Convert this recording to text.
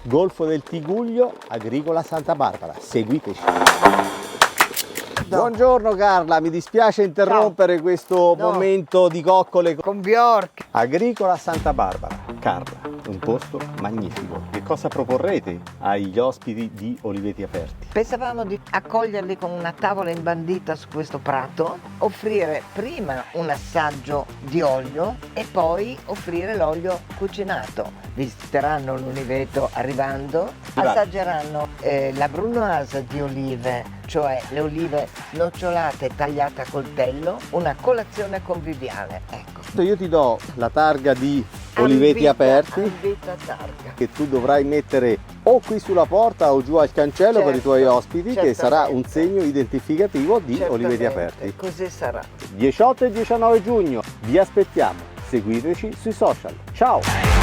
Golfo del Tiguglio, Agricola Santa Barbara. Seguiteci. Buongiorno Carla, mi dispiace interrompere questo momento di coccole con Bjork. Agricola Santa Barbara. Carla, un posto magnifico. Che cosa proporrete agli ospiti di Oliveti Aperti? Pensavamo di accoglierli con una tavola imbandita su questo prato, offrire prima un assaggio di olio e poi offrire l'olio cucinato. Visiteranno l'Oliveto arrivando, assaggeranno la brunoise di olive, cioè le olive snocciolate tagliate a coltello, una colazione conviviale. Ecco. Io ti do la targa di Oliveti Aperti Targa, che tu dovrai mettere o qui sulla porta o giù al cancello per i tuoi ospiti, che sarà un segno identificativo di Oliveti Aperti. Così sarà. 18 e 19 giugno vi aspettiamo, seguiteci sui social. Ciao!